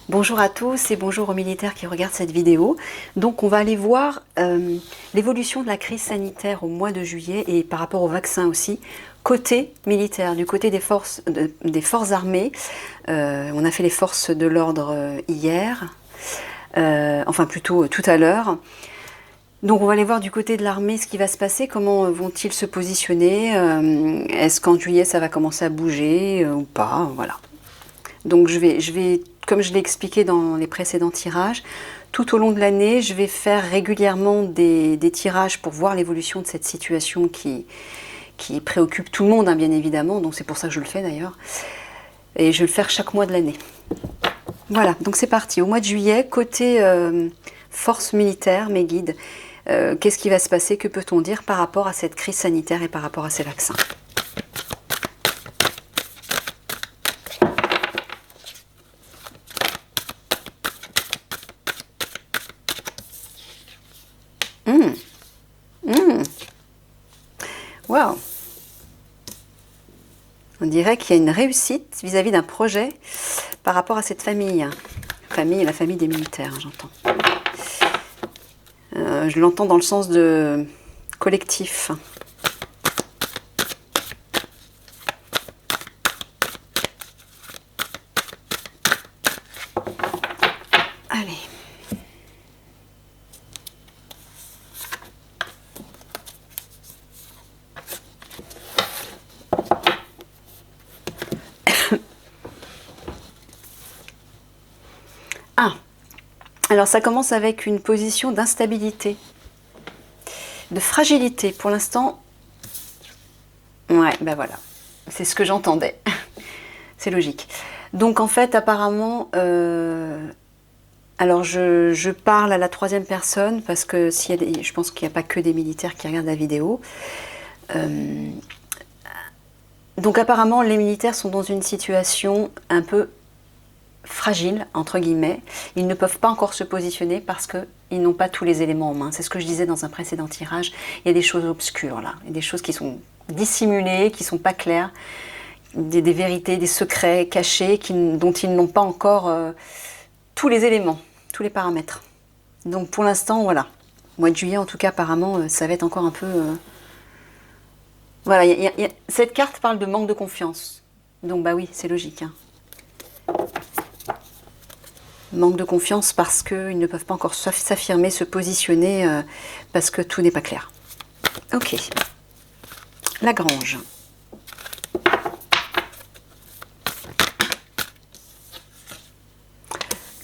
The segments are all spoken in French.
Bonjour à tous et bonjour aux militaires qui regardent cette vidéo. Donc on va aller voir l'évolution de la crise sanitaire au mois de juillet et par rapport au vaccin aussi, côté militaire, du côté des forces armées. On a fait les forces de l'ordre hier, enfin plutôt tout à l'heure. Donc on va aller voir du côté de l'armée ce qui va se passer, comment vont-ils se positionner, est-ce qu'en juillet ça va commencer à bouger ou pas, voilà. Donc je vais, comme je l'ai expliqué dans les précédents tirages, tout au long de l'année, je vais faire régulièrement des tirages pour voir l'évolution de cette situation qui préoccupe tout le monde, hein, bien évidemment, donc c'est pour ça que je le fais d'ailleurs. Et je vais le faire chaque mois de l'année. Voilà, donc c'est parti. Au mois de juillet, côté force militaire, mes guides, qu'est-ce qui va se passer? Que peut-on dire par rapport à cette crise sanitaire et par rapport à ces vaccins? Waouh! On dirait qu'il y a une réussite vis-à-vis d'un projet par rapport à cette famille. La famille des militaires, hein, j'entends. Je l'entends dans le sens de collectif. Allez. Ah, alors ça commence avec une position d'instabilité, de fragilité. Pour l'instant, ouais, ben voilà, c'est ce que j'entendais. C'est logique. Donc en fait, apparemment, alors je parle à la troisième personne parce que je pense qu'il n'y a pas que des militaires qui regardent la vidéo. Donc apparemment, les militaires sont dans une situation un peu fragile, entre guillemets. Ils ne peuvent pas encore se positionner parce qu'ils n'ont pas tous les éléments en main. C'est ce que je disais dans un précédent tirage. Il y a des choses obscures là, il y a des choses qui sont dissimulées, qui ne sont pas claires, des vérités, des secrets cachés dont ils n'ont pas encore tous les éléments, tous les paramètres. Donc pour l'instant, voilà. Au mois de juillet, en tout cas, apparemment, ça va être encore un peu... Voilà, cette carte parle de manque de confiance. Donc bah oui, c'est logique. Hein. Manque de confiance parce qu'ils ne peuvent pas encore s'affirmer, se positionner, parce que tout n'est pas clair. Ok. Lagrange.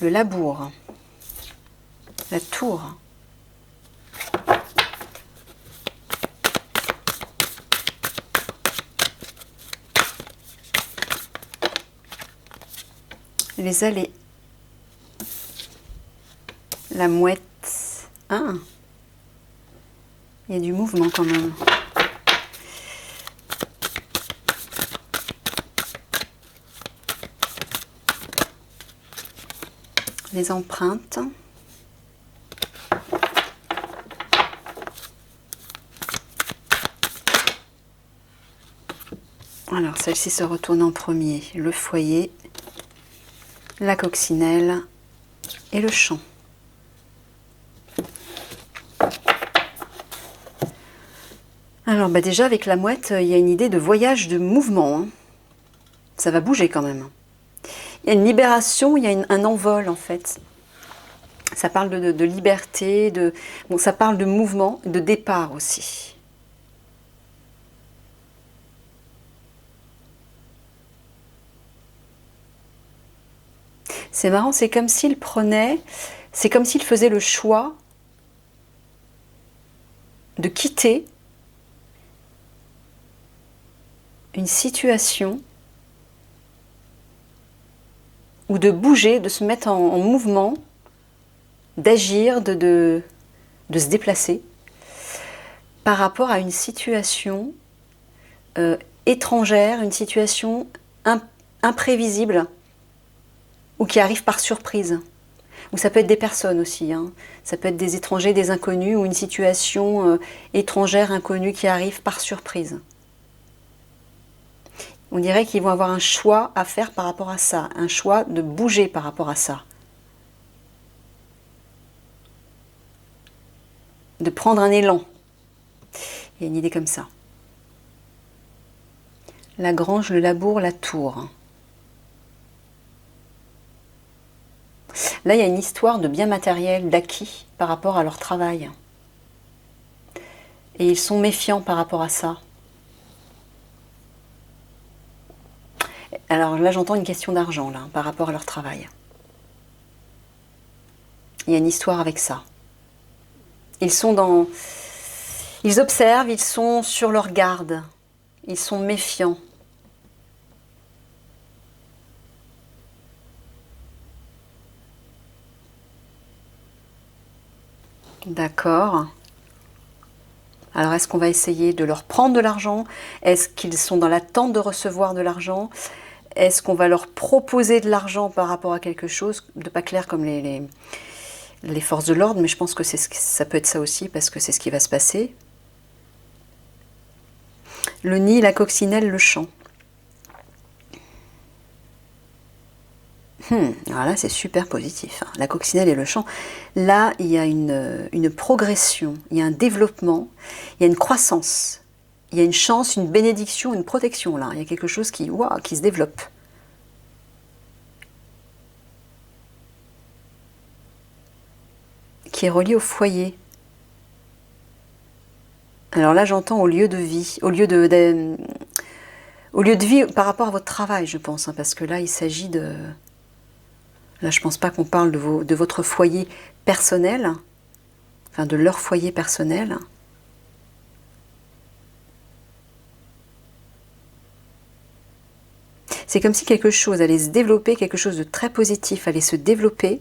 Le labour. La tour. Les allées. La mouette. Ah, il y a du mouvement quand même. Les empreintes. Alors, celle-ci se retourne en premier. Le foyer, la coccinelle et le champ. Alors bah déjà avec la mouette, il y a une idée de voyage, de mouvement. Hein. Ça va bouger quand même. Il y a une libération, il y a un envol en fait. Ça parle de liberté, bon, ça parle de mouvement, de départ aussi. C'est marrant, c'est comme s'il faisait le choix de quitter une situation ou de bouger, de se mettre en mouvement, d'agir, de se déplacer par rapport à une situation étrangère, une situation imprévisible ou qui arrive par surprise. Ou ça peut être des personnes aussi, hein. Ça peut être des étrangers, des inconnus ou une situation étrangère, inconnue qui arrive par surprise. On dirait qu'ils vont avoir un choix à faire par rapport à ça, un choix de bouger par rapport à ça. de prendre un élan. Il y a une idée comme ça. La grange, le labour, la tour. Là, il y a une histoire de biens matériels, d'acquis par rapport à leur travail. Et ils sont méfiants par rapport à ça. Alors là, j'entends une question d'argent, là, par rapport à leur travail. Il y a une histoire avec ça. Ils observent, ils sont sur leur garde. Ils sont méfiants. D'accord. Alors, est-ce qu'on va essayer de leur prendre de l'argent? Est-ce qu'ils sont dans l'attente de recevoir de l'argent? Est-ce qu'on va leur proposer de l'argent par rapport à quelque chose de pas clair comme les forces de l'ordre? Mais je pense que ça peut être ça aussi, parce que c'est ce qui va se passer. Le nid, la coccinelle, le champ. Alors là, c'est super positif. La coccinelle et le champ. Là, il y a une progression, il y a un développement, il y a une croissance. Il y a une chance, une bénédiction, une protection là. Il y a quelque chose qui se développe. Qui est relié au foyer. Alors là, j'entends au lieu de vie, au lieu de vie par rapport à votre travail, je pense, hein, parce que là, il s'agit de... Là, je ne pense pas qu'on parle de votre foyer personnel, enfin de leur foyer personnel. C'est comme si quelque chose allait se développer, quelque chose de très positif allait se développer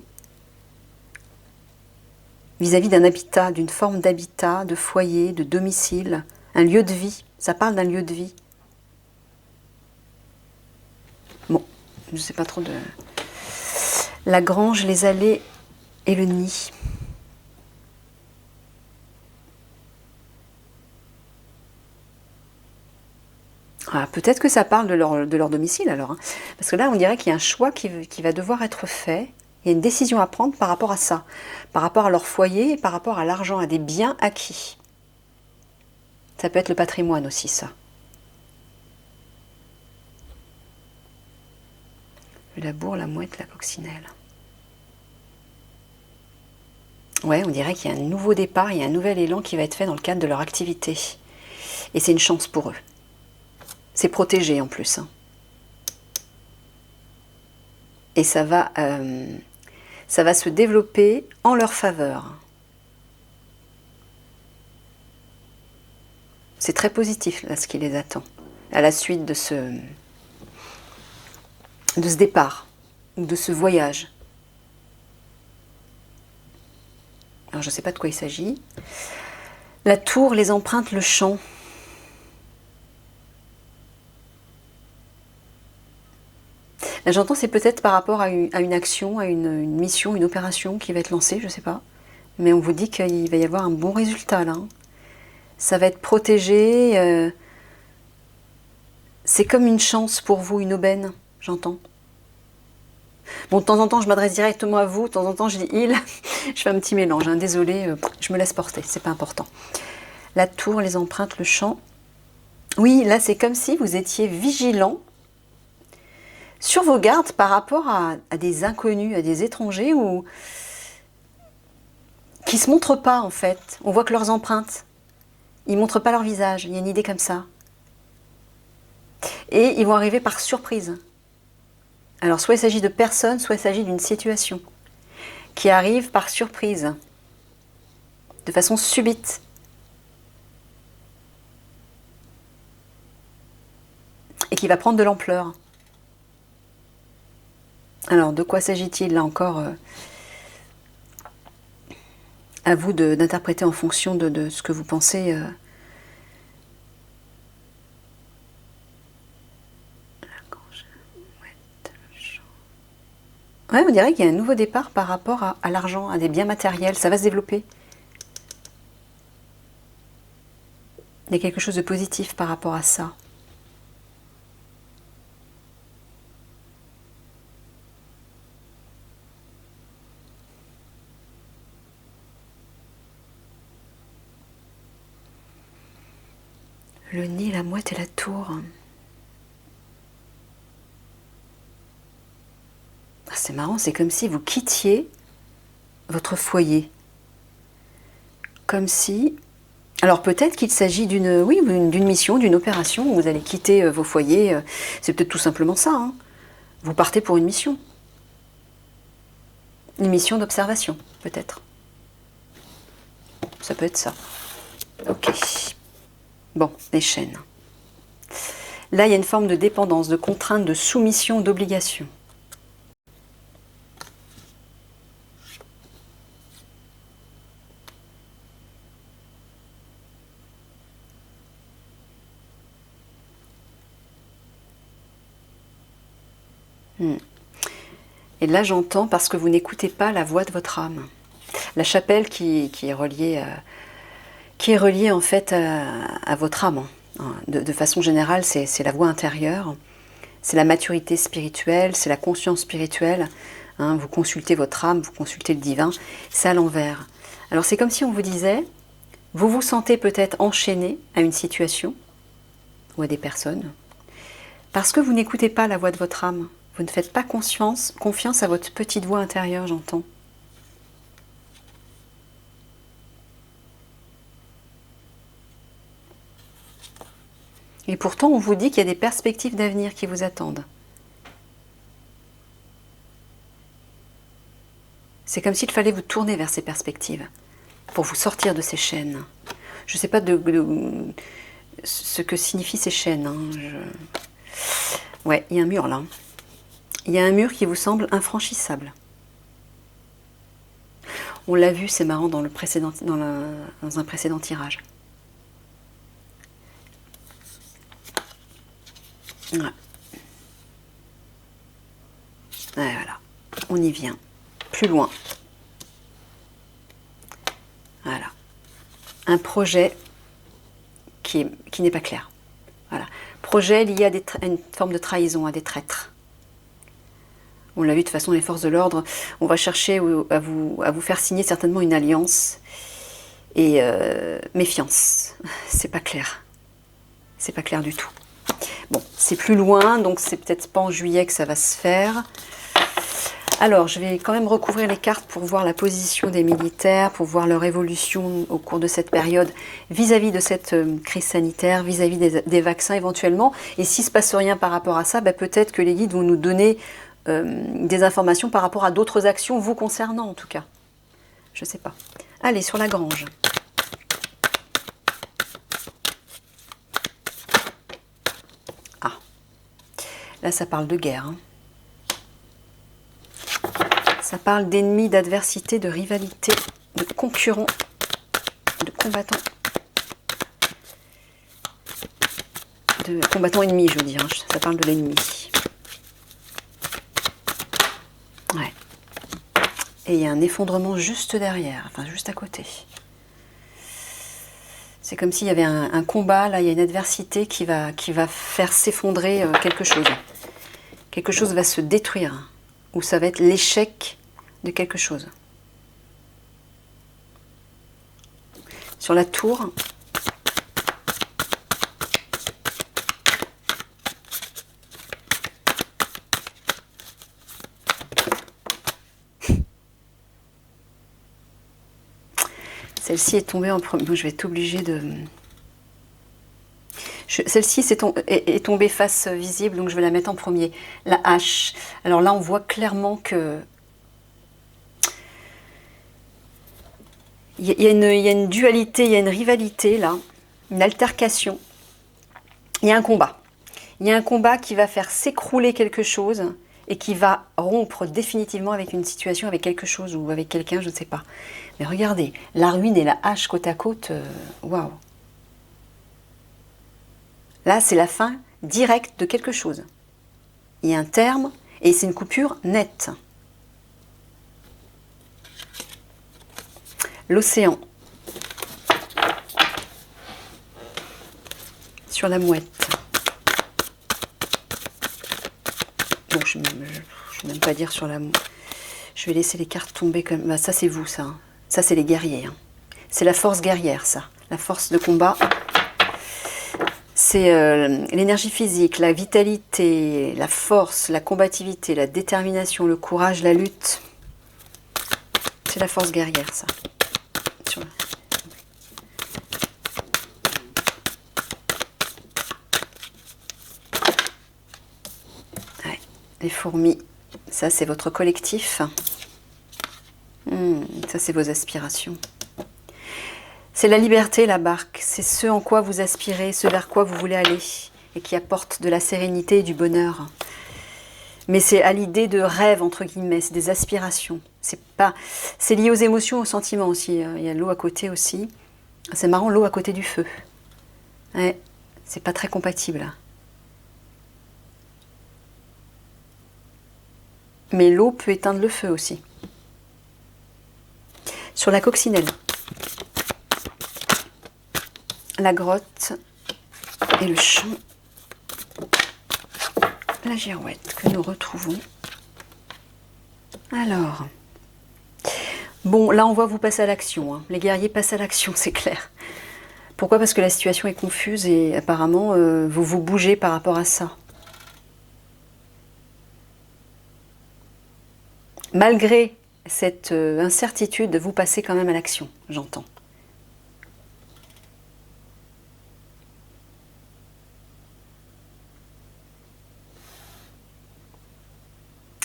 vis-à-vis d'un habitat, d'une forme d'habitat, de foyer, de domicile, un lieu de vie. Ça parle d'un lieu de vie. Bon, je ne sais pas trop de... La grange, les allées et le nid. Ah, peut-être que ça parle de leur domicile alors. Hein. Parce que là, on dirait qu'il y a un choix qui va devoir être fait. Il y a une décision à prendre par rapport à ça. Par rapport à leur foyer et par rapport à l'argent, à des biens acquis. Ça peut être le patrimoine aussi, ça. Le labour, la mouette, la coccinelle. Ouais, on dirait qu'il y a un nouveau départ, il y a un nouvel élan qui va être fait dans le cadre de leur activité. Et c'est une chance pour eux. C'est protégé en plus. Hein. Et ça va se développer en leur faveur. C'est très positif là ce qui les attend, à la suite de ce départ, ou de ce voyage. Alors je ne sais pas de quoi il s'agit. La tour, les empreintes, le champ. Là, j'entends c'est peut-être par rapport à une action, à une mission, une opération qui va être lancée, je ne sais pas. Mais on vous dit qu'il va y avoir un bon résultat là. Ça va être protégé. C'est comme une chance pour vous, une aubaine, j'entends. Bon, de temps en temps, je m'adresse directement à vous, de temps en temps, je dis il. Je fais un petit mélange, hein. Désolée, je me laisse porter, c'est pas important. La tour, les empreintes, le champ. Oui, là, c'est comme si vous étiez vigilant sur vos gardes par rapport à des inconnus, à des étrangers ou qui ne se montrent pas, en fait. On voit que leurs empreintes. Ils ne montrent pas leur visage. Il y a une idée comme ça. Et ils vont arriver par surprise. Alors, soit il s'agit de personnes, soit il s'agit d'une situation qui arrive par surprise, de façon subite. Et qui va prendre de l'ampleur. Alors, de quoi s'agit-il là encore à vous d'interpréter en fonction de ce que vous pensez. Ouais, on dirait qu'il y a un nouveau départ par rapport à l'argent, à des biens matériels. Ça va se développer. Il y a quelque chose de positif par rapport à ça. Le nid, la mouette et la tour. Ah, c'est marrant, c'est comme si vous quittiez votre foyer. Comme si... Alors peut-être qu'il s'agit d'une d'une mission, d'une opération, où vous allez quitter vos foyers. C'est peut-être tout simplement ça. Hein. Vous partez pour une mission. Une mission d'observation, peut-être. Ça peut être ça. Ok. Bon, les chaînes. Là, il y a une forme de dépendance, de contrainte, de soumission, d'obligation. Et là, j'entends parce que vous n'écoutez pas la voix de votre âme. La chapelle qui est reliée en fait à votre âme. De façon générale, c'est la voix intérieure, c'est la maturité spirituelle, c'est la conscience spirituelle. Hein, vous consultez votre âme, vous consultez le divin, c'est à l'envers. Alors c'est comme si on vous disait, vous vous sentez peut-être enchaîné à une situation ou à des personnes, parce que vous n'écoutez pas la voix de votre âme. Vous ne faites pas confiance à votre petite voix intérieure, j'entends. Et pourtant, on vous dit qu'il y a des perspectives d'avenir qui vous attendent. C'est comme s'il fallait vous tourner vers ces perspectives pour vous sortir de ces chaînes. Je ne sais pas ce que signifient ces chaînes. Hein. Ouais, il y a un mur là. Il y a un mur qui vous semble infranchissable. On l'a vu, c'est marrant, dans un précédent tirage. Ouais. Ouais, voilà, on y vient. Plus loin. Voilà. Un projet qui n'est pas clair. Voilà. Projet lié à une forme de trahison, à des traîtres. On l'a vu, de toute façon, les forces de l'ordre, on va chercher à vous faire signer certainement une alliance. Et méfiance, c'est pas clair. C'est pas clair du tout. Bon, c'est plus loin, donc c'est peut-être pas en juillet que ça va se faire. Alors, je vais quand même recouvrir les cartes pour voir la position des militaires, pour voir leur évolution au cours de cette période vis-à-vis de cette crise sanitaire, vis-à-vis des vaccins éventuellement. Et s'il ne se passe rien par rapport à ça, bah, peut-être que les guides vont nous donner des informations par rapport à d'autres actions vous concernant en tout cas. Je ne sais pas. Allez, sur la grange. Ah, là ça parle de guerre. Hein. Ça parle d'ennemis, d'adversité, de rivalité, de concurrents, de combattants. De combattants ennemis, je veux dire. Hein. Ça parle de l'ennemi. Ouais. Et il y a un effondrement juste derrière, enfin juste à côté. C'est comme s'il y avait un combat, là il y a une adversité qui va faire s'effondrer quelque chose. Quelque chose va se détruire, ou ça va être l'échec de quelque chose. Sur la tour, celle-ci est tombée en premier. Moi, je vais être obligée de... Celle-ci est tombée face visible, donc je vais la mettre en premier. La hache. Alors là, on voit clairement que... Il y a une dualité, il y a une rivalité, là. Une altercation. Il y a un combat. Il y a un combat qui va faire s'écrouler quelque chose et qui va rompre définitivement avec une situation, avec quelque chose ou avec quelqu'un, je ne sais pas. Mais regardez, la ruine et la hache côte à côte, waouh. Là, c'est la fin directe de quelque chose. Il y a un terme et c'est une coupure nette. L'océan. Sur la mouette. Bon, je ne vais même pas dire sur la mouette. Je vais laisser les cartes tomber comme... Bah, ça, c'est vous, ça. Hein. Ça, c'est les guerriers. Hein. C'est la force guerrière, ça. La force de combat. C'est l'énergie physique, la vitalité, la force, la combativité, la détermination, le courage, la lutte. C'est la force guerrière, ça. Ouais, les fourmis, ça c'est votre collectif. Ça c'est vos aspirations. C'est la liberté, la barque. C'est ce en quoi vous aspirez, ce vers quoi vous voulez aller et qui apporte de la sérénité et du bonheur. Mais c'est à l'idée de rêve, entre guillemets, c'est des aspirations. C'est lié aux émotions, aux sentiments aussi. Il y a l'eau à côté aussi. C'est marrant, l'eau à côté du feu. Ouais, c'est pas très compatible. Mais l'eau peut éteindre le feu aussi. Sur la coccinelle, la grotte et le champ, la girouette que nous retrouvons. Alors, bon, là on voit vous passer à l'action. Hein. Les guerriers passent à l'action, c'est clair. Pourquoi? Parce que la situation est confuse et apparemment vous vous bougez par rapport à ça. Malgré cette incertitude, vous passez quand même à l'action, j'entends.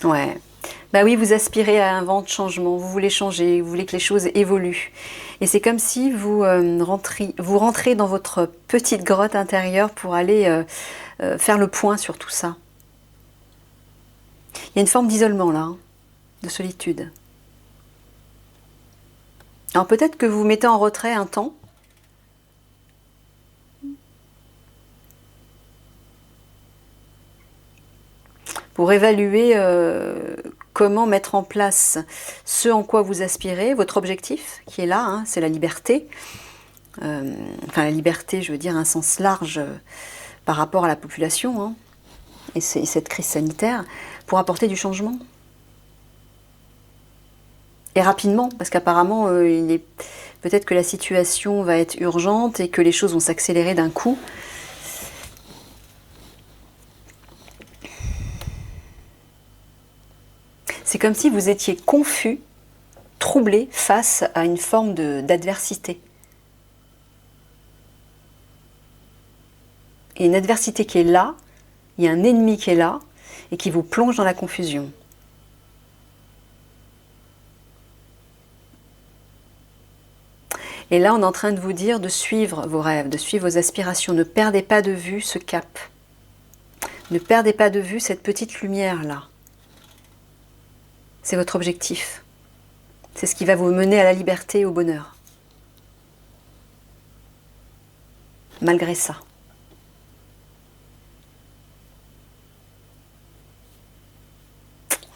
Ouais. Bah oui, vous aspirez à un vent de changement, vous voulez changer, vous voulez que les choses évoluent. Et c'est comme si vous, rentrez dans votre petite grotte intérieure pour aller faire le point sur tout ça. Il y a une forme d'isolement là, hein, de solitude. Alors peut-être que vous vous mettez en retrait un temps. Pour évaluer comment mettre en place ce en quoi vous aspirez, votre objectif qui est là, hein, c'est la liberté. Enfin la liberté, je veux dire un sens large par rapport à la population hein, et cette crise sanitaire, pour apporter du changement. Et rapidement, parce qu'apparemment, peut-être que la situation va être urgente et que les choses vont s'accélérer d'un coup. C'est comme si vous étiez confus, troublé face à une forme d'adversité. Et une adversité qui est là, il y a un ennemi qui est là et qui vous plonge dans la confusion. Et là, on est en train de vous dire de suivre vos rêves, de suivre vos aspirations. Ne perdez pas de vue ce cap. Ne perdez pas de vue cette petite lumière-là. C'est votre objectif. C'est ce qui va vous mener à la liberté et au bonheur. Malgré ça.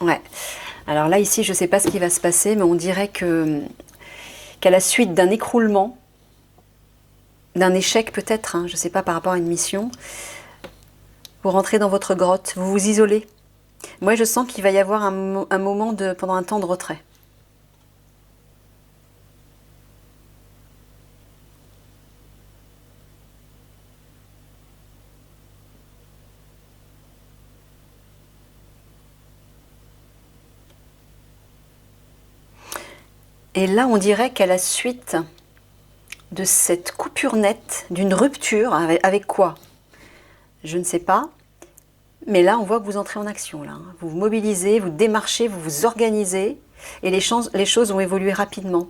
Ouais. Alors là, ici, je ne sais pas ce qui va se passer, mais on dirait qu'à la suite d'un écroulement, d'un échec peut-être, hein, je ne sais pas, par rapport à une mission, vous rentrez dans votre grotte, vous vous isolez. Moi, je sens qu'il va y avoir un moment pendant un temps de retrait. Et là, on dirait qu'à la suite de cette coupure nette, d'une rupture, avec quoi? Je ne sais pas. Mais là, on voit que vous entrez en action. Là. Vous vous mobilisez, vous démarchez, vous vous organisez. Et les choses vont évoluer rapidement.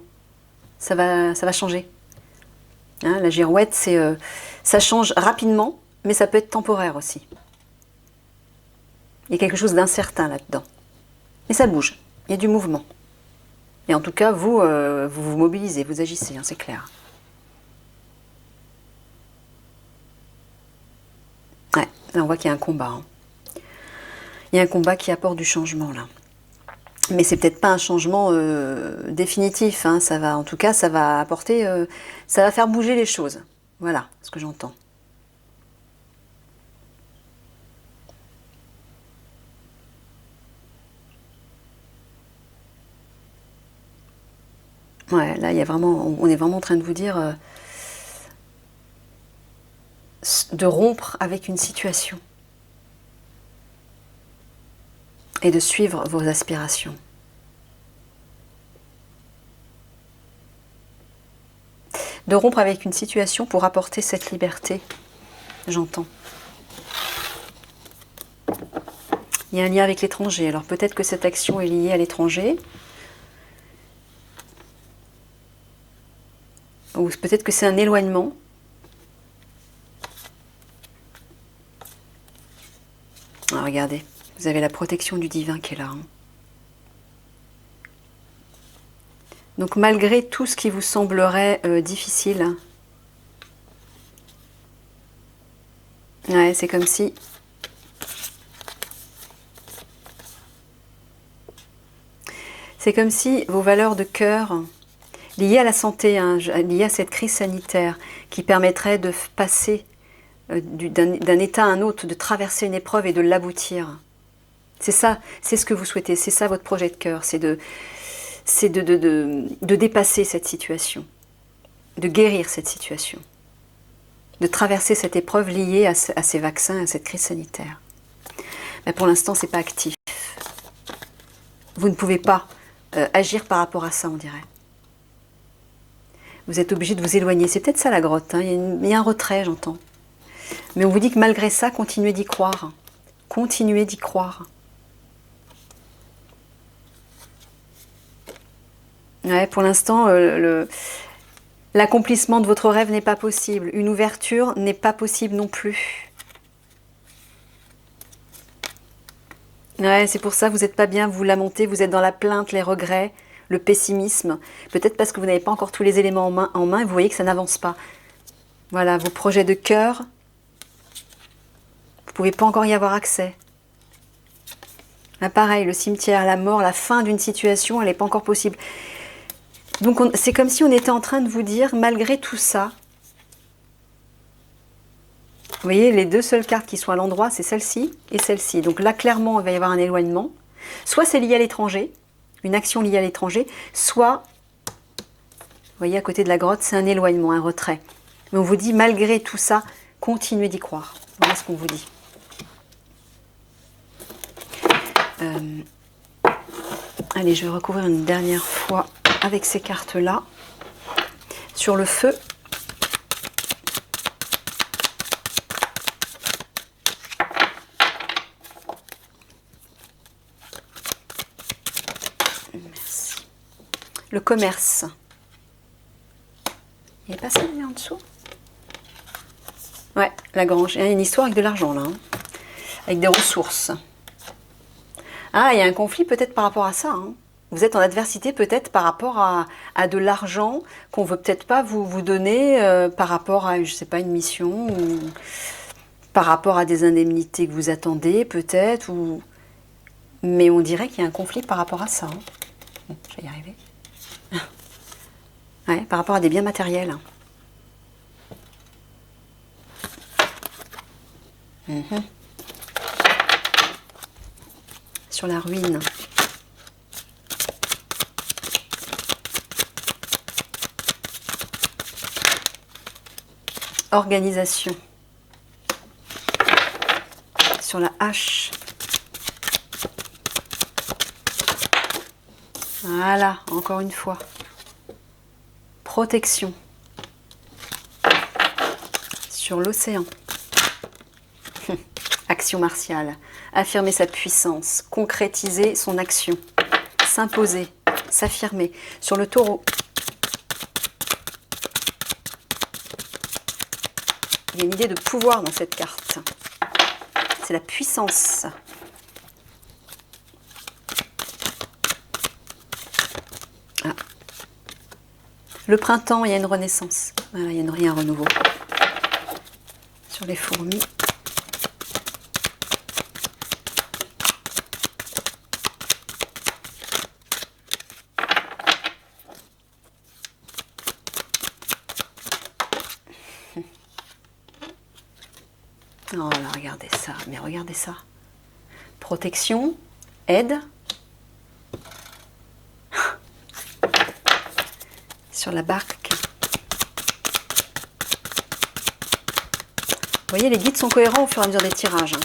Ça va changer. Hein, la girouette, ça change rapidement, mais ça peut être temporaire aussi. Il y a quelque chose d'incertain là-dedans. Mais ça bouge. Il y a du mouvement. Et en tout cas, vous vous mobilisez, vous agissez, hein, c'est clair. Ouais, là, on voit qu'il y a un combat. Hein. Il y a un combat qui apporte du changement, là. Mais c'est peut-être pas un changement définitif. Hein. En tout cas, ça va apporter... ça va faire bouger les choses. Voilà ce que j'entends. Ouais, là, on est vraiment en train de vous dire... de rompre avec une situation et de suivre vos aspirations. De rompre avec une situation pour apporter cette liberté, j'entends. Il y a un lien avec l'étranger. Alors peut-être que cette action est liée à l'étranger. Ou peut-être que c'est un éloignement. Alors regardez, vous avez la protection du divin qui est là. Donc malgré tout ce qui vous semblerait difficile, ouais, c'est comme si vos valeurs de cœur, liées à la santé, hein, liées à cette crise sanitaire, qui permettrait de passer d'un état à un autre, de traverser une épreuve et de l'aboutir. C'est ça, c'est ce que vous souhaitez, c'est ça votre projet de cœur, c'est de dépasser cette situation, de guérir cette situation, de traverser cette épreuve liée à ces vaccins, à cette crise sanitaire. Mais pour l'instant, ce n'est pas actif. Vous ne pouvez pas agir par rapport à ça, on dirait. Vous êtes obligé de vous éloigner. C'est peut-être ça la grotte, hein. Il y a un retrait, j'entends. Mais on vous dit que malgré ça, continuez d'y croire. Continuez d'y croire. Ouais, pour l'instant, l'accomplissement de votre rêve n'est pas possible. Une ouverture n'est pas possible non plus. Ouais, c'est pour ça que vous n'êtes pas bien, vous vous lamentez, vous êtes dans la plainte, les regrets, le pessimisme. Peut-être parce que vous n'avez pas encore tous les éléments en main et vous voyez que ça n'avance pas. Voilà, vos projets de cœur, vous ne pouvez pas encore y avoir accès. Là, pareil, le cimetière, la mort, la fin d'une situation, elle n'est pas encore possible. Donc c'est comme si on était en train de vous dire, malgré tout ça, vous voyez, les deux seules cartes qui sont à l'endroit, c'est celle-ci et celle-ci. Donc là, clairement, il va y avoir un éloignement. Soit c'est lié à l'étranger, une action liée à l'étranger, soit, vous voyez, à côté de la grotte, c'est un éloignement, un retrait. Mais on vous dit, malgré tout ça, continuez d'y croire. Voilà ce qu'on vous dit. Allez, je vais recouvrir une dernière fois avec ces cartes-là. Sur le feu. Merci. Le commerce. Il est pas ça en dessous? Ouais, la grange. Il y a une histoire avec de l'argent là. Hein. Avec des ressources. Ah, il y a un conflit peut-être par rapport à ça. Hein. Vous êtes en adversité peut-être par rapport à de l'argent qu'on ne veut peut-être pas vous donner par rapport à, je sais pas, une mission ou par rapport à des indemnités que vous attendez peut-être. Ou... Mais on dirait qu'il y a un conflit par rapport à ça. Hein. Bon, je vais y arriver. Ouais, par rapport à des biens matériels. Mhm. Sur la ruine. Organisation. Sur la hache. Voilà, encore une fois. Protection. Sur l'océan. Action martiale. Affirmer sa puissance. Concrétiser son action. S'imposer. S'affirmer. Sur le taureau. Il y a une idée de pouvoir dans cette carte. C'est la puissance. Ah. Le printemps, il y a une renaissance. Voilà, il y a un renouveau. Sur les fourmis. Oh là, regardez ça, mais regardez ça. Protection, aide. Sur la barque. voyez, les guides sont cohérents au fur et à mesure des tirages.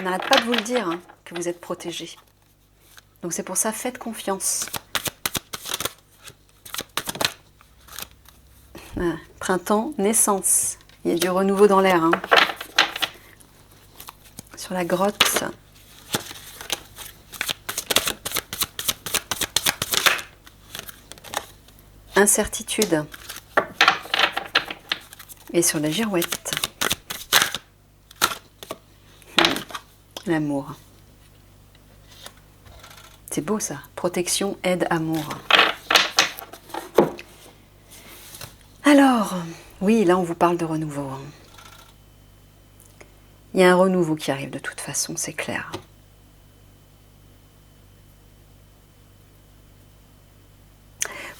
On n'arrête pas de vous le dire, hein, que vous êtes protégés. Donc c'est pour ça, faites confiance. Ah, printemps, naissance. Il y a du renouveau dans l'air. Hein. Sur la grotte. Incertitude. Et sur la girouette. L'amour. C'est beau ça. Protection, aide, amour. Alors, oui, là on vous parle de renouveau. Hein. Il y a un renouveau qui arrive de toute façon, c'est clair.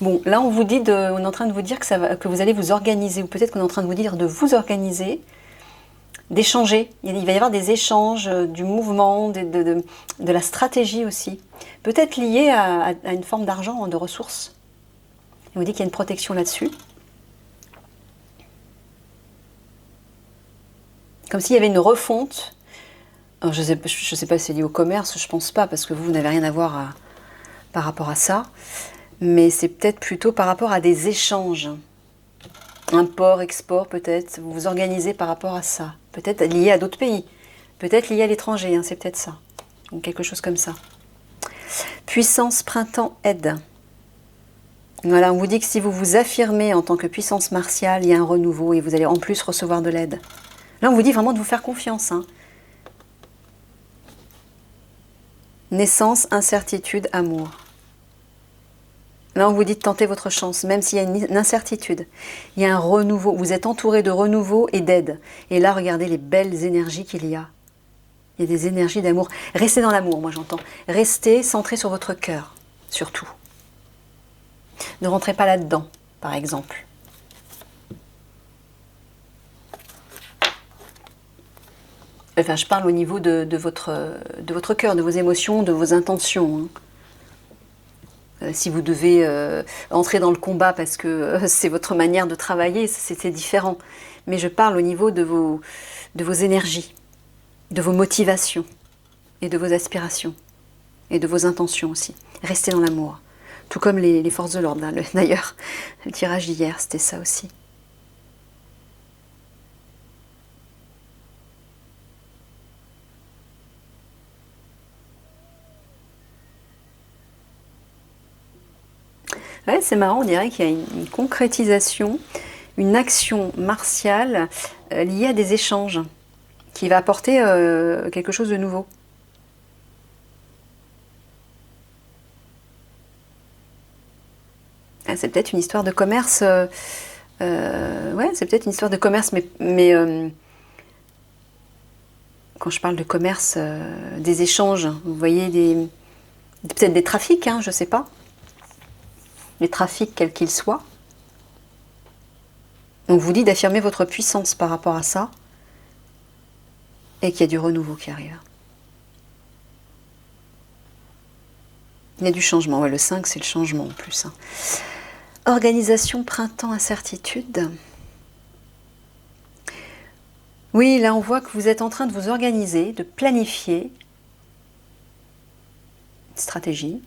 Bon, là on vous dit, on est en train de vous dire que vous allez vous organiser, ou peut-être qu'on est en train de vous dire de vous organiser, d'échanger. Il va y avoir des échanges, du mouvement, de la stratégie aussi. Peut-être lié à une forme d'argent, de ressources. Il vous dit qu'il y a une protection là-dessus. Comme s'il y avait une refonte. Alors, je ne sais pas si c'est lié au commerce, je ne pense pas, parce que vous n'avez rien à voir par rapport à ça. Mais c'est peut-être plutôt par rapport à des échanges. Import, export peut-être. Vous vous organisez par rapport à ça. Peut-être lié à d'autres pays. Peut-être lié à l'étranger, hein, c'est peut-être ça. Ou quelque chose comme ça. Puissance, printemps, aide. Voilà, on vous dit que si vous vous affirmez en tant que puissance martiale, il y a un renouveau et vous allez en plus recevoir de l'aide. Là, on vous dit vraiment de vous faire confiance. Hein. Naissance, incertitude, amour. Là, on vous dit de tenter votre chance, même s'il y a une incertitude. Il y a un renouveau. Vous êtes entouré de renouveau et d'aide. Et là, regardez les belles énergies qu'il y a. Il y a des énergies d'amour. Restez dans l'amour, moi j'entends. Restez centré sur votre cœur, surtout. Ne rentrez pas là-dedans, par exemple. Enfin, je parle au niveau de votre cœur, de vos émotions, de vos intentions. Hein. Si vous devez entrer dans le combat parce que c'est votre manière de travailler, c'est différent. Mais je parle au niveau de vos énergies, de vos motivations et de vos aspirations et de vos intentions aussi. Restez dans l'amour. Tout comme les forces de l'ordre. Hein. D'ailleurs, le tirage d'hier, c'était ça aussi. Ouais, c'est marrant, on dirait qu'il y a une concrétisation, une action martiale liée à des échanges qui va apporter quelque chose de nouveau. Ah, c'est peut-être une histoire de commerce. Ouais, c'est peut-être une histoire de commerce, mais quand je parle de commerce, des échanges, vous voyez peut-être des trafics, hein, je ne sais pas. Les trafics, quels qu'ils soient. On vous dit d'affirmer votre puissance par rapport à ça et qu'il y a du renouveau qui arrive. Il y a du changement. Ouais, le 5, c'est le changement en plus. Hein. Organisation, printemps, incertitude. Oui, là on voit que vous êtes en train de vous organiser, de planifier une stratégie.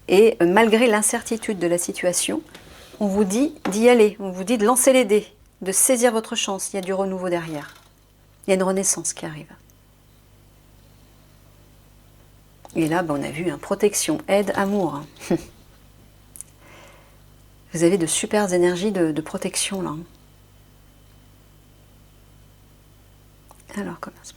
Et malgré l'incertitude de la situation, on vous dit d'y aller, on vous dit de lancer les dés, de saisir votre chance. Il y a du renouveau derrière. Il y a une renaissance qui arrive. Et là, on a vu protection, aide, amour. Vous avez de super énergies de protection là. Alors, commence.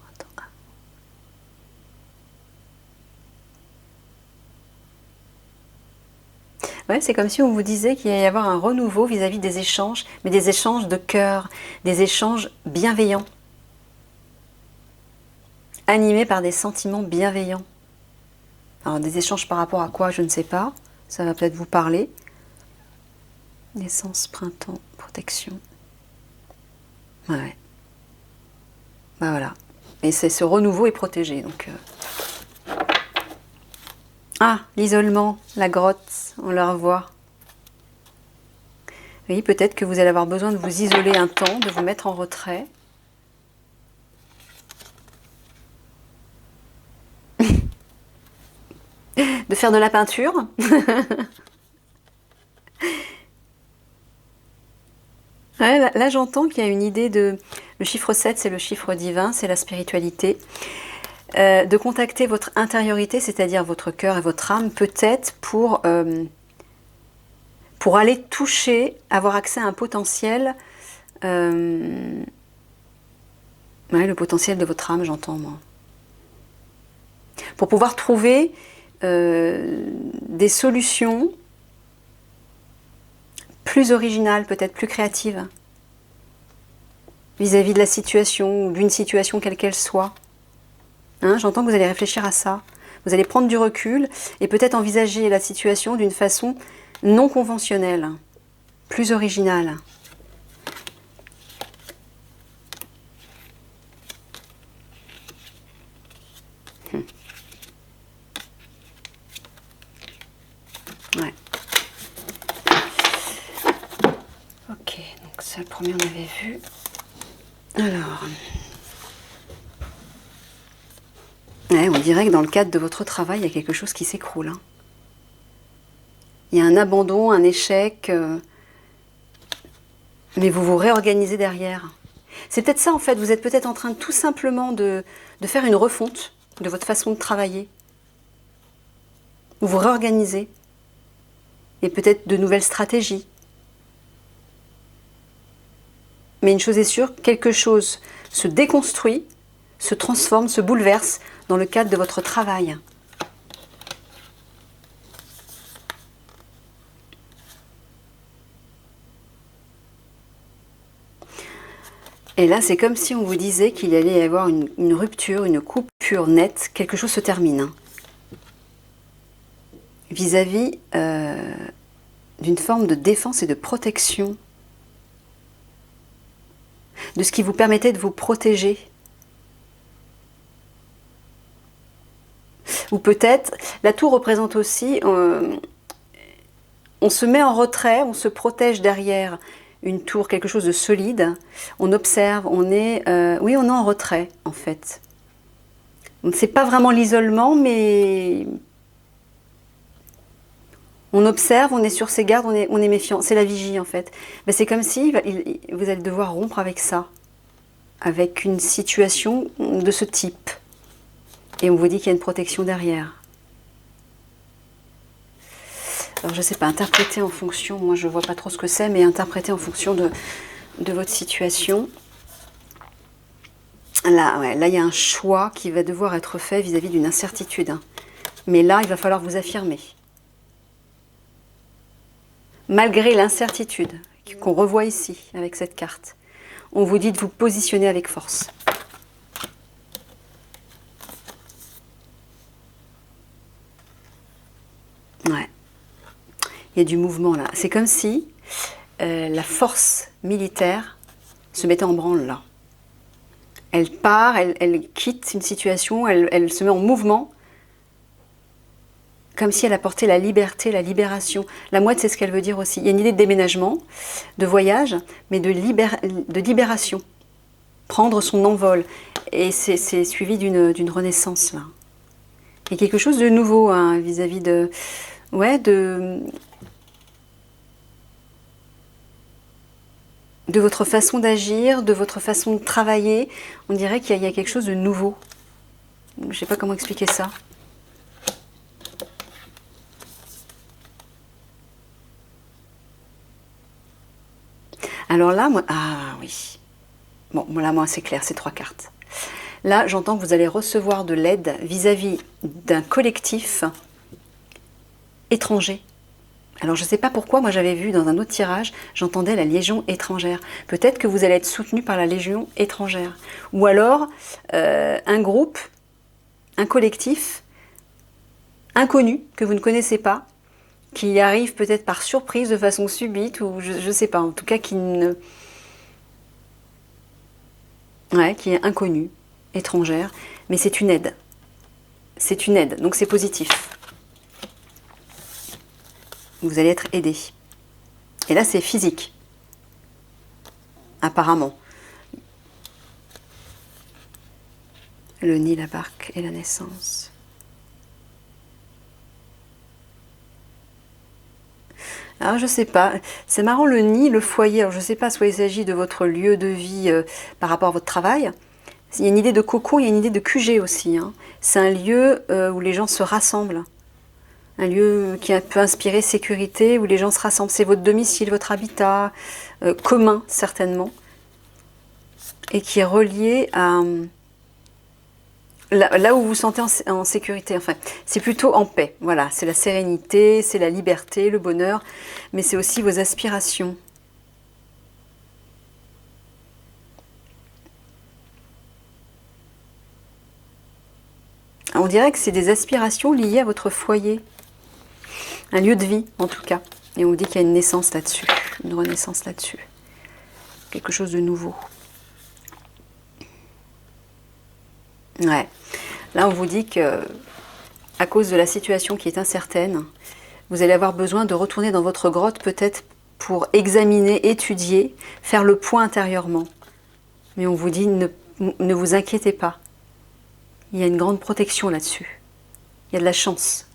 Ouais, c'est comme si on vous disait qu'il allait y avoir un renouveau vis-à-vis des échanges, mais des échanges de cœur, des échanges bienveillants, animés par des sentiments bienveillants. Alors, des échanges par rapport à quoi, je ne sais pas, ça va peut-être vous parler. Naissance, printemps, protection. Ouais. Bah voilà. Et ce renouveau est protégé, donc... Ah, l'isolement, la grotte, on la revoit. Oui, peut-être que vous allez avoir besoin de vous isoler un temps, de vous mettre en retrait. De faire de la peinture. Ouais, là j'entends qu'il y a une idée de... Le chiffre 7, c'est le chiffre divin, c'est la spiritualité. De contacter votre intériorité, c'est-à-dire votre cœur et votre âme, peut-être pour aller toucher, avoir accès à un potentiel. Ouais, le potentiel de votre âme, j'entends moi. Pour pouvoir trouver des solutions plus originales, peut-être plus créatives, vis-à-vis de la situation ou d'une situation quelle qu'elle soit. Hein, j'entends que vous allez réfléchir à ça. Vous allez prendre du recul et peut-être envisager la situation d'une façon non conventionnelle, plus originale. Ouais. Ok, donc ça, le premier, on avait vu. Alors... Ouais, on dirait que dans le cadre de votre travail, il y a quelque chose qui s'écroule. Hein. Il y a un abandon, un échec, mais vous vous réorganisez derrière. C'est peut-être ça en fait, vous êtes peut-être en train tout simplement de faire une refonte de votre façon de travailler. Vous vous réorganisez. Et peut-être de nouvelles stratégies. Mais une chose est sûre, quelque chose se déconstruit, se transforme, se bouleverse dans le cadre de votre travail. Et là, c'est comme si on vous disait qu'il allait y avoir une rupture, une coupure nette, quelque chose se termine. Vis-à-vis d'une forme de défense et de protection, de ce qui vous permettait de vous protéger. Ou peut-être, la tour représente aussi, on se met en retrait, on se protège derrière une tour, quelque chose de solide, on observe, on est en retrait en fait. C'est pas vraiment l'isolement, mais on observe, on est sur ses gardes, on est méfiant. C'est la vigie en fait. Ben, c'est comme si vous allez devoir rompre avec ça, avec une situation de ce type. Et on vous dit qu'il y a une protection derrière. Alors je sais pas, interpréter en fonction, moi je vois pas trop ce que c'est, mais interpréter en fonction de votre situation. Là, ouais, là il y a un choix qui va devoir être fait vis-à-vis d'une incertitude. Hein. Mais là, il va falloir vous affirmer. Malgré l'incertitude qu'on revoit ici avec cette carte, on vous dit de vous positionner avec force. Ouais. Il y a du mouvement là. C'est comme si la force militaire se mettait en branle là. Elle part, elle quitte une situation, elle se met en mouvement, comme si elle apportait la liberté, la libération. La mouette, c'est ce qu'elle veut dire aussi. Il y a une idée de déménagement, de voyage, mais de libération. Prendre son envol. Et c'est suivi d'une renaissance là. Il y a quelque chose de nouveau hein, vis-à-vis de... Ouais, de votre façon d'agir, de votre façon de travailler. On dirait qu'il y a quelque chose de nouveau. Je ne sais pas comment expliquer ça. Alors là, moi... Ah oui. Bon, là, moi, c'est clair, c'est 3 cartes. Là, j'entends que vous allez recevoir de l'aide vis-à-vis d'un collectif étranger. Alors, je ne sais pas pourquoi, moi, j'avais vu dans un autre tirage, j'entendais la Légion étrangère. Peut-être que vous allez être soutenu par la Légion étrangère. Ou alors, un groupe, un collectif inconnu, que vous ne connaissez pas, qui arrive peut-être par surprise, de façon subite, ou je ne sais pas, en tout cas, qui est inconnu, étrangère, mais c'est une aide. C'est une aide, donc c'est positif. Vous allez être aidé. Et là, c'est physique, apparemment. Le nid, la barque et la naissance. Alors je sais pas, c'est marrant le nid, le foyer, alors je sais pas, soit il s'agit de votre lieu de vie par rapport à votre travail. Il y a une idée de cocon, il y a une idée de QG aussi, hein. C'est un lieu où les gens se rassemblent. Un lieu qui peut inspirer sécurité, où les gens se rassemblent. C'est votre domicile, votre habitat commun, certainement. Et qui est relié à là où vous vous sentez en sécurité. Enfin, c'est plutôt en paix. Voilà, c'est la sérénité, c'est la liberté, le bonheur. Mais c'est aussi vos aspirations. On dirait que c'est des aspirations liées à votre foyer. Un lieu de vie, en tout cas. Et on vous dit qu'il y a une naissance là-dessus, une renaissance là-dessus. Quelque chose de nouveau. Ouais. Là, on vous dit que, à cause de la situation qui est incertaine, vous allez avoir besoin de retourner dans votre grotte, peut-être pour examiner, étudier, faire le point intérieurement. Mais on vous dit, ne vous inquiétez pas. Il y a une grande protection là-dessus. Il y a de la chance.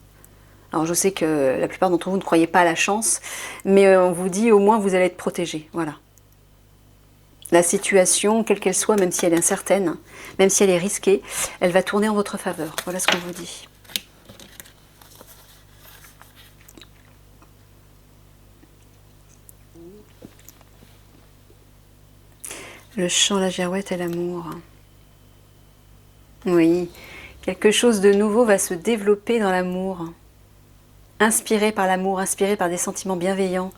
Alors je sais que la plupart d'entre vous ne croyez pas à la chance, mais on vous dit au moins vous allez être protégé. Voilà. La situation, quelle qu'elle soit, même si elle est incertaine, même si elle est risquée, elle va tourner en votre faveur. Voilà ce qu'on vous dit. Le chant, la girouette et l'amour. Oui, quelque chose de nouveau va se développer dans l'amour. Inspiré par l'amour, inspiré par des sentiments bienveillants.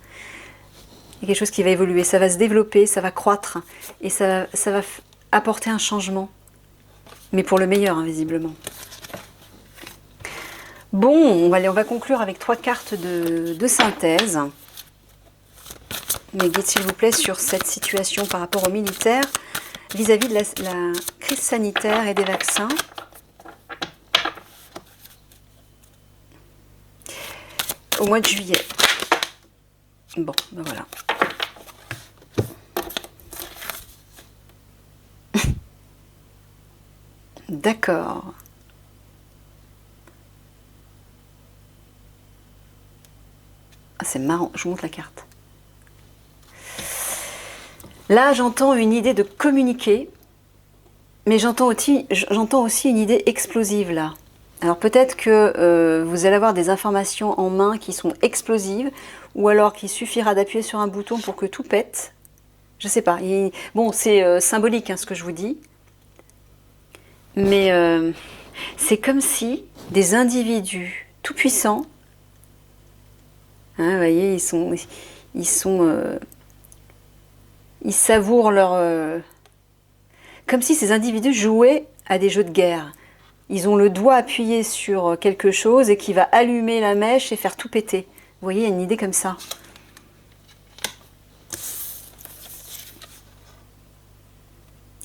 Il y a quelque chose qui va évoluer, ça va se développer, ça va croître et ça va apporter un changement. Mais pour le meilleur, hein, visiblement. Bon, on va conclure avec 3 cartes de synthèse. Mes guides, s'il vous plaît, sur cette situation par rapport aux militaires vis-à-vis de la crise sanitaire et des vaccins. Au mois de juillet. Bon, ben voilà. D'accord. Ah, c'est marrant, je vous montre la carte. Là, j'entends une idée de communiquer, mais j'entends aussi une idée explosive là. Alors peut-être que vous allez avoir des informations en main qui sont explosives, ou alors qu'il suffira d'appuyer sur un bouton pour que tout pète. Je sais pas. Bon, c'est symbolique hein, ce que je vous dis. Mais c'est comme si des individus tout puissants, hein, vous voyez, ils savourent leur... comme si ces individus jouaient à des jeux de guerre. Ils ont le doigt appuyé sur quelque chose et qui va allumer la mèche et faire tout péter. Vous voyez, il y a une idée comme ça.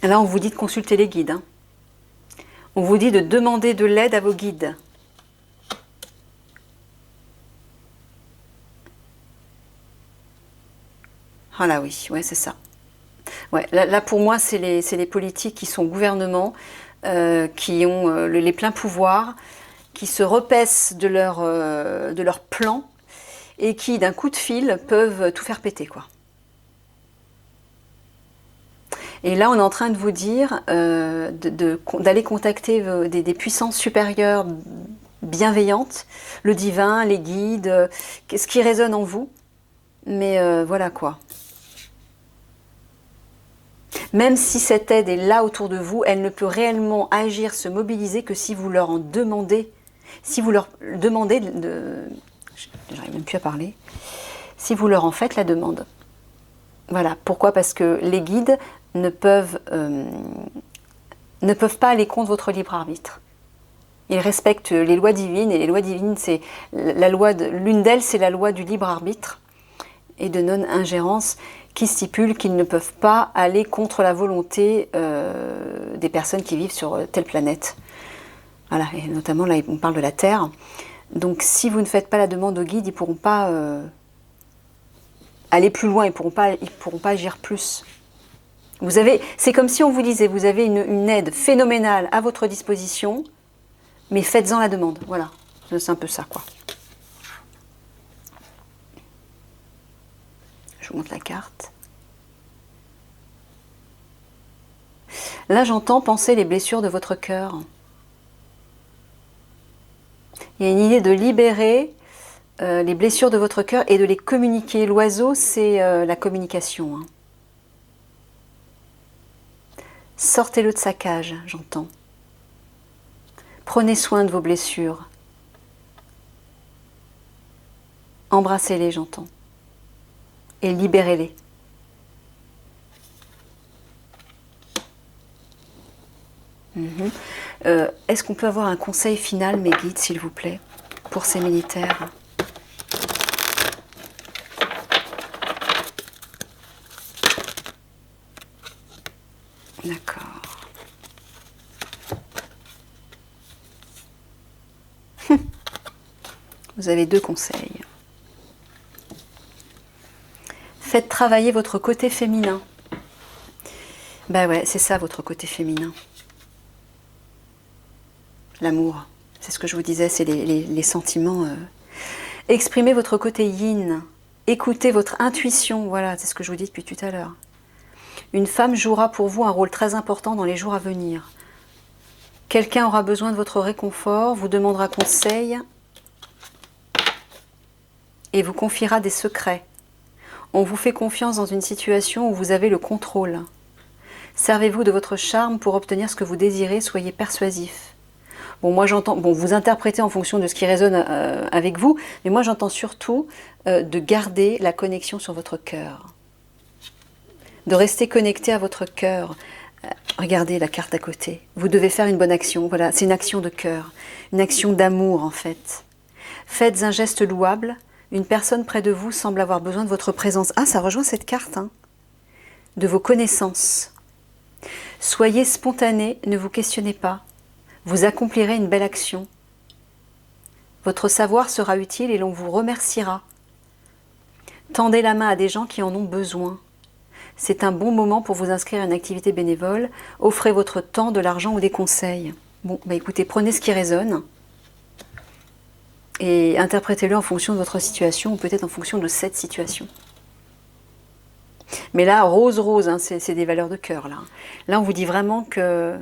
Là, on vous dit de consulter les guides. Hein. On vous dit de demander de l'aide à vos guides. Ah là oui, ouais, c'est ça. Ouais, là pour moi, c'est les politiques qui sont au gouvernement, qui ont les pleins pouvoirs, qui se repaissent de leur plan et qui, d'un coup de fil, peuvent tout faire péter, quoi. Et là, on est en train de vous dire d'aller contacter des puissances supérieures bienveillantes, le divin, les guides, ce qui résonne en vous. Mais voilà quoi. Même si cette aide est là autour de vous, elle ne peut réellement agir, se mobiliser que si vous leur en demandez. Si vous leur demandez j'arrive même plus à parler. Si vous leur en faites la demande. Voilà. Pourquoi? Parce que les guides ne peuvent pas aller contre votre libre arbitre. Ils respectent les lois divines, et les lois divines, c'est l'une d'elles, c'est la loi du libre arbitre et de non-ingérence, qui stipule qu'ils ne peuvent pas aller contre la volonté des personnes qui vivent sur telle planète. Voilà, et notamment là, on parle de la Terre. Donc si vous ne faites pas la demande aux guides, ils ne pourront pas aller plus loin, ils ne pourront pas agir plus. C'est comme si on vous disait, vous avez une aide phénoménale à votre disposition, mais faites-en la demande. Voilà, c'est un peu ça, quoi. Je vous montre la carte. Là, j'entends penser les blessures de votre cœur. Il y a une idée de libérer les blessures de votre cœur et de les communiquer. L'oiseau, c'est la communication. Hein. Sortez-le de sa cage, j'entends. Prenez soin de vos blessures. Embrassez-les, j'entends. Et libérez-les. Est-ce qu'on peut avoir un conseil final, mes guides, s'il vous plaît, pour ces militaires? D'accord. Vous avez 2 conseils. Faites travailler votre côté féminin. Ben ouais, c'est ça votre côté féminin. L'amour, c'est ce que je vous disais, c'est les sentiments. Exprimez votre côté yin. Écoutez votre intuition, voilà, c'est ce que je vous dis depuis tout à l'heure. Une femme jouera pour vous un rôle très important dans les jours à venir. Quelqu'un aura besoin de votre réconfort, vous demandera conseil et vous confiera des secrets. On vous fait confiance dans une situation où vous avez le contrôle. Servez-vous de votre charme pour obtenir ce que vous désirez, soyez persuasif. Bon, moi j'entends, bon, vous interprétez en fonction de ce qui résonne avec vous, mais moi j'entends surtout de garder la connexion sur votre cœur. De rester connecté à votre cœur. Regardez la carte à côté. Vous devez faire une bonne action. Voilà, c'est une action de cœur, une action d'amour en fait. Faites un geste louable. Une personne près de vous semble avoir besoin de votre présence. Ah, ça rejoint cette carte, hein. De vos connaissances. Soyez spontané, ne vous questionnez pas. Vous accomplirez une belle action. Votre savoir sera utile et l'on vous remerciera. Tendez la main à des gens qui en ont besoin. C'est un bon moment pour vous inscrire à une activité bénévole. Offrez votre temps, de l'argent ou des conseils. Bon, bah écoutez, prenez ce qui résonne et interprétez-le en fonction de votre situation ou peut-être en fonction de cette situation. Mais là, rose, hein, c'est des valeurs de cœur. Là, on vous dit vraiment que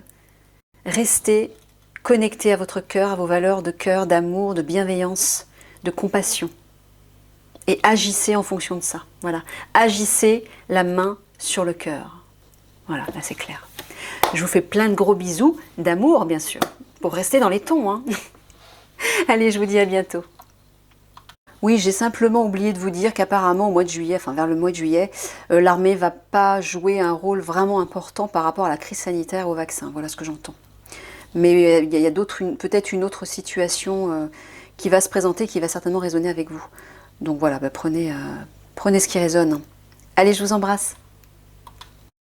restez connecté à votre cœur, à vos valeurs de cœur, d'amour, de bienveillance, de compassion. Et agissez en fonction de ça. Voilà. Agissez la main sur le cœur. Voilà, là c'est clair. Je vous fais plein de gros bisous, d'amour bien sûr, pour rester dans les tons. Hein. Allez, je vous dis à bientôt. Oui, j'ai simplement oublié de vous dire qu'apparemment au mois de juillet, enfin vers le mois de juillet, l'armée ne va pas jouer un rôle vraiment important par rapport à la crise sanitaire, au vaccin. Voilà ce que j'entends. Mais il y a peut-être une autre situation qui va se présenter, qui va certainement résonner avec vous. Donc voilà, bah prenez ce qui résonne. Allez, je vous embrasse.